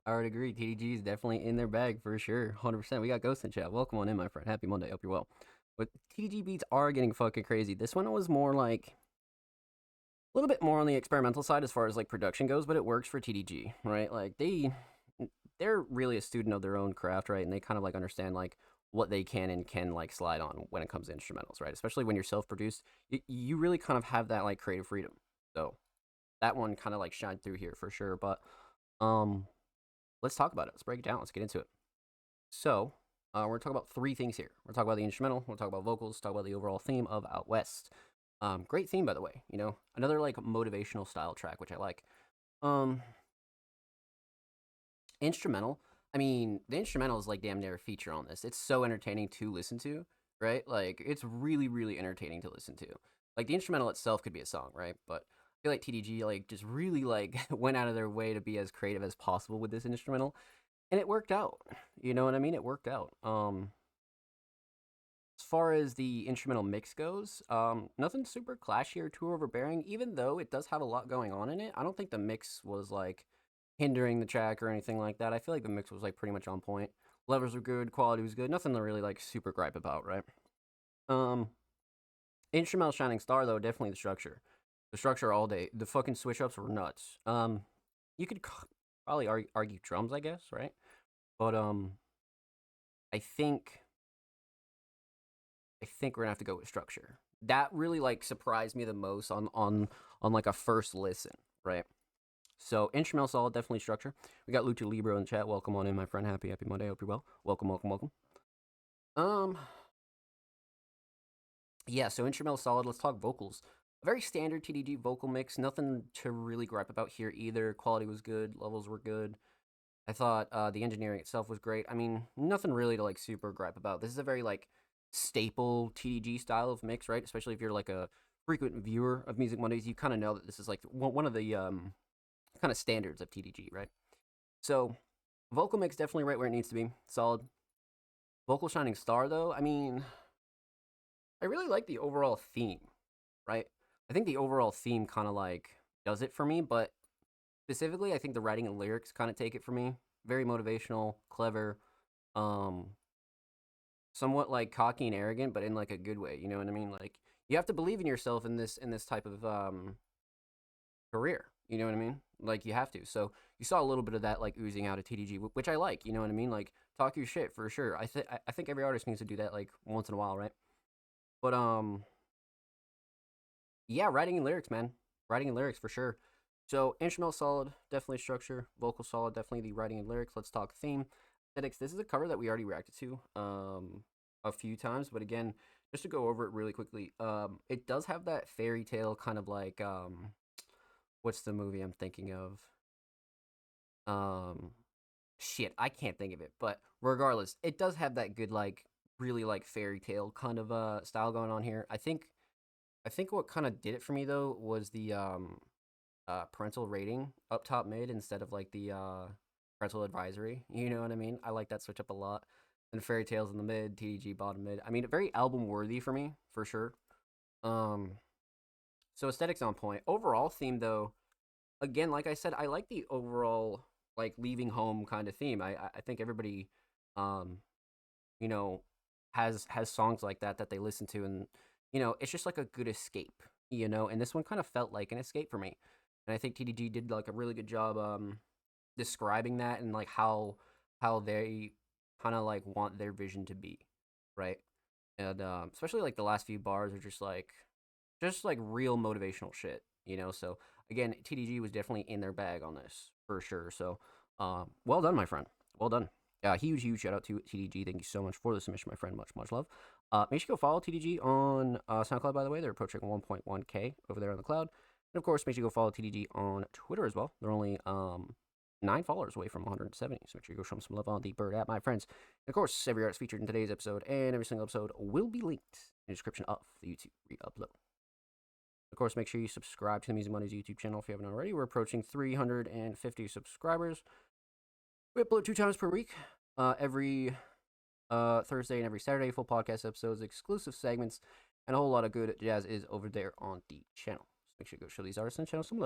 I would agree. TDG is definitely in their bag for sure. 100%. We got Ghost in chat. Welcome on in, my friend. Happy Monday. Hope you're well. But TDG beats are getting fucking crazy. This one was more like a little bit more on the experimental side as far as like production goes, but it works for TDG, right? Like they're really a student of their own craft, right? And they kind of like understand like what they can and can like slide on when it comes to instrumentals, right? Especially when you're self-produced, you really kind of have that like creative freedom. So that one kind of like shined through here for sure. But um, let's talk about it. Let's break it down. Let's get into it. So we're gonna talk about three things here. We're gonna talk about the instrumental. We'll talk about vocals. Talk about the overall theme of Out West. Great theme, by the way. You know, another like motivational style track, which I like. Um, instrumental. I mean, the instrumental is like damn near a feature on this. It's so entertaining to listen to, right? Like it's really, really entertaining to listen to. Like the instrumental itself could be a song, right? But I feel like TDG like just really like went out of their way to be as creative as possible with this instrumental, and it worked out. You know what I mean? It worked out. As far as the instrumental mix goes, nothing super clashy or too overbearing. Even though it does have a lot going on in it, I don't think the mix was like hindering the track or anything like that. I feel like the mix was like pretty much on point. Levers were good, quality was good, nothing to really like super gripe about, right? Um, instrumental shining star though, definitely the structure. The structure all day. The fucking switch ups were nuts. You could probably argue drums, I guess, right? But I think I think we're gonna have to go with structure. That really like surprised me the most on like a first listen, right? So instrumental solid, definitely structure. We got Lucha Libro in the chat. Welcome on in, my friend. Happy Monday. Hope you're well. Welcome, welcome, welcome. Um, yeah. So instrumental solid. Let's talk vocals. A very standard TDG vocal mix. Nothing to really gripe about here either. Quality was good. Levels were good. I thought the engineering itself was great. I mean, nothing really to like super gripe about. This is a very like staple TDG style of mix, right? Especially if you're like a frequent viewer of Music Mondays, you kind of know that this is like one of the kind of standards of TDG, right? So vocal mix definitely right where it needs to be, solid. Vocal shining star though, I mean, I really like the overall theme, right? I think the overall theme kind of like does it for me, but specifically, I think the writing and lyrics kind of take it for me. Very motivational, clever, um, somewhat like cocky and arrogant, but in like a good way. You know what I mean? Like you have to believe in yourself in this type of career. You know what I mean? Like you have to. So you saw a little bit of that like oozing out of TDG, which I like. You know what I mean? Like talk your shit for sure. I think every artist needs to do that like once in a while, right? But yeah, writing and lyrics, man. Writing and lyrics for sure. So instrumental solid, definitely structure. Vocal solid, definitely the writing and lyrics. Let's talk theme. Aesthetics. This is a cover that we already reacted to a few times, but again, just to go over it really quickly, it does have that fairy tale kind of like what's the movie I'm thinking of? Um shit, I can't think of it, but regardless, it does have that good like really like fairy tale kind of style going on here. I think what kind of did it for me though was the parental rating up top mid instead of like the parental advisory. You know what I mean? I like that switch up a lot. And fairy tales in the mid, TDG bottom mid. I mean, very album worthy for me for sure. Um, so aesthetics on point. Overall theme though, again, like I said, I like the overall like leaving home kind of theme. I think everybody, um, you know, has songs like that they listen to, and you know, it's just like a good escape. You know, and this one kind of felt like an escape for me. And I think TDG did like a really good job describing that and like how they kind of like want their vision to be, right? And especially like the last few bars are just like real motivational shit, you know. So again, TDG was definitely in their bag on this for sure. So well done, my friend. Well done. Huge shout out to TDG. Thank you so much for the submission, my friend. Much love. Make sure you go follow TDG on SoundCloud, by the way. They're approaching 1.1K over there on the cloud. And of course, make sure you go follow TDG on Twitter as well. They're only 9 followers away from 170. So make sure you go show them some love on the Bird app, my friends. And of course, every artist featured in today's episode and every single episode will be linked in the description of the YouTube re-upload. Of course, make sure you subscribe to the Music Mondays YouTube channel if you haven't already. We're approaching 350 subscribers. We upload 2 times per week, every Thursday and every Saturday. Full podcast episodes, exclusive segments, and a whole lot of good jazz is over there on the channel. So make sure you go show these artists and channel some love.